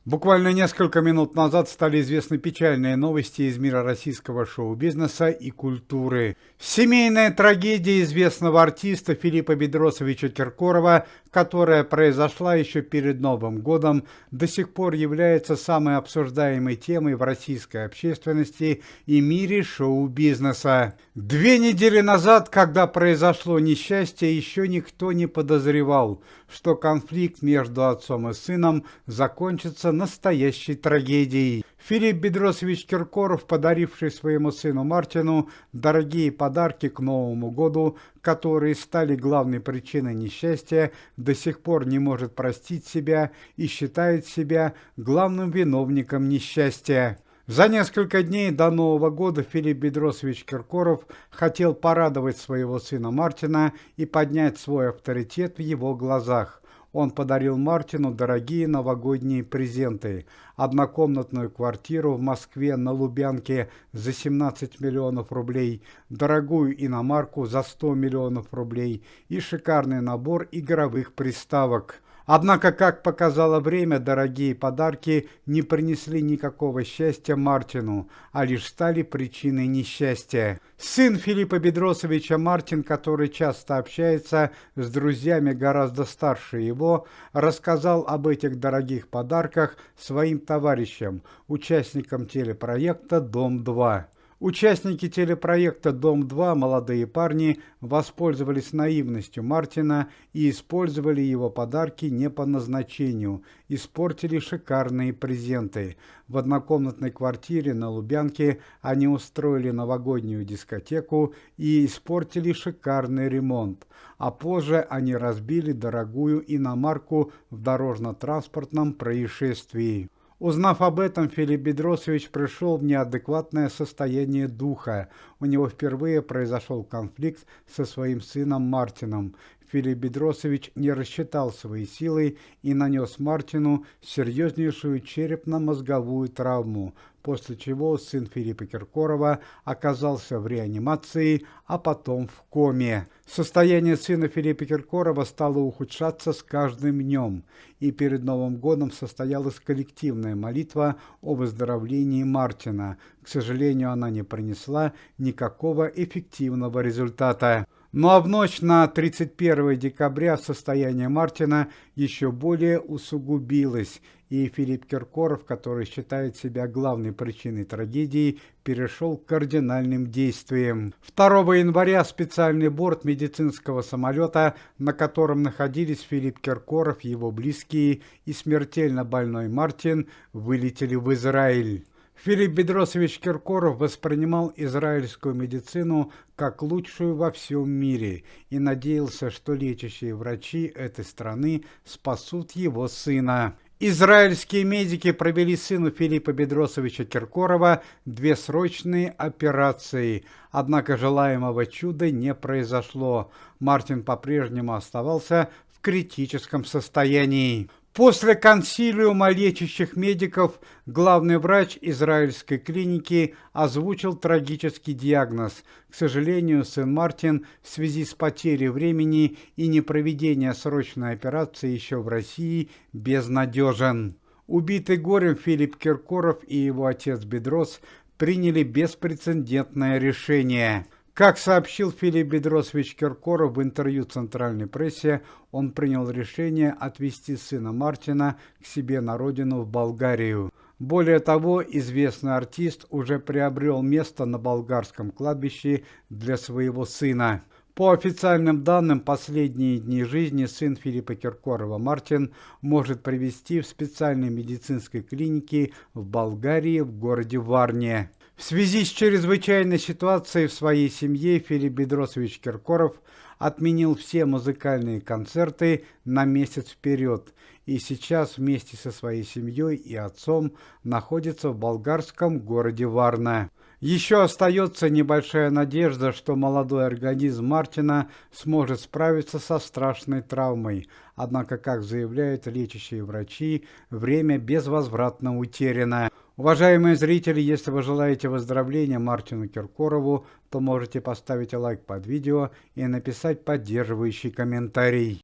Буквально несколько минут назад стали известны печальные новости из мира российского шоу-бизнеса и культуры. Семейная трагедия известного артиста Филиппа Бедросовича Киркорова, которая произошла еще перед Новым годом, до сих пор является самой обсуждаемой темой в российской общественности и мире шоу-бизнеса. 2 недели назад, когда произошло несчастье, еще никто не подозревал, что конфликт между отцом и сыном закончится настоящей трагедией. Филипп Бедросович Киркоров, подаривший своему сыну Мартину дорогие подарки к Новому году, которые стали главной причиной несчастья, до сих пор не может простить себя и считает себя главным виновником несчастья. За несколько дней до Нового года Филипп Бедросович Киркоров хотел порадовать своего сына Мартина и поднять свой авторитет в его глазах. Он подарил Мартину дорогие новогодние презенты: однокомнатную квартиру в Москве на Лубянке за 17 миллионов рублей, дорогую иномарку за 100 миллионов рублей и шикарный набор игровых приставок. Однако, как показало время, дорогие подарки не принесли никакого счастья Мартину, а лишь стали причиной несчастья. Сын Филиппа Бедросовича Мартин, который часто общается с друзьями гораздо старше его, рассказал об этих дорогих подарках своим товарищам, участникам телепроекта «Дом-2». Участники телепроекта «Дом-2», молодые парни, воспользовались наивностью Мартина и использовали его подарки не по назначению, испортили шикарные презенты. В однокомнатной квартире на Лубянке они устроили новогоднюю дискотеку и испортили шикарный ремонт, а позже они разбили дорогую иномарку в дорожно-транспортном происшествии. Узнав об этом, Филипп Бедросович пришел в неадекватное состояние духа. У него впервые произошел конфликт со своим сыном Мартином. Филипп Бедросович не рассчитал свои силы и нанес Мартину серьезнейшую черепно-мозговую травму, после чего сын Филиппа Киркорова оказался в реанимации, а потом в коме. Состояние сына Филиппа Киркорова стало ухудшаться с каждым днем, и перед Новым годом состоялась коллективная молитва о выздоровлении Мартина. К сожалению, она не принесла никакого эффективного результата. Ну а в ночь на 31 декабря состояние Мартина еще более усугубилось, и Филипп Киркоров, который считает себя главной причиной трагедии, перешел к кардинальным действиям. 2 января специальный борт медицинского самолета, на котором находились Филипп Киркоров, его близкие и смертельно больной Мартин, вылетели в Израиль. Филипп Бедросович Киркоров воспринимал израильскую медицину как лучшую во всем мире и надеялся, что лечащие врачи этой страны спасут его сына. Израильские медики провели сыну Филиппа Бедросовича Киркорова 2 срочные операции, однако желаемого чуда не произошло. Мартин по-прежнему оставался в критическом состоянии. После консилиума лечащих медиков главный врач израильской клиники озвучил трагический диагноз. К сожалению, сын Мартин в связи с потерей времени и непроведением срочной операции еще в России безнадежен. Убитый горем Филипп Киркоров и его отец Бедрос приняли беспрецедентное решение. Как сообщил Филипп Бедросович Киркоров в интервью центральной прессе, он принял решение отвезти сына Мартина к себе на родину в Болгарию. Более того, известный артист уже приобрел место на болгарском кладбище для своего сына. По официальным данным, последние дни жизни сын Филиппа Киркорова Мартин может провести в специальной медицинской клинике в Болгарии в городе Варне. В связи с чрезвычайной ситуацией в своей семье Филипп Бедросович Киркоров отменил все музыкальные концерты на месяц вперед и сейчас вместе со своей семьей и отцом находится в болгарском городе Варна. Еще остается небольшая надежда, что молодой организм Мартина сможет справиться со страшной травмой. Однако, как заявляют лечащие врачи, время безвозвратно утеряно. Уважаемые зрители, если вы желаете выздоровления Мартину Киркорову, то можете поставить лайк под видео и написать поддерживающий комментарий.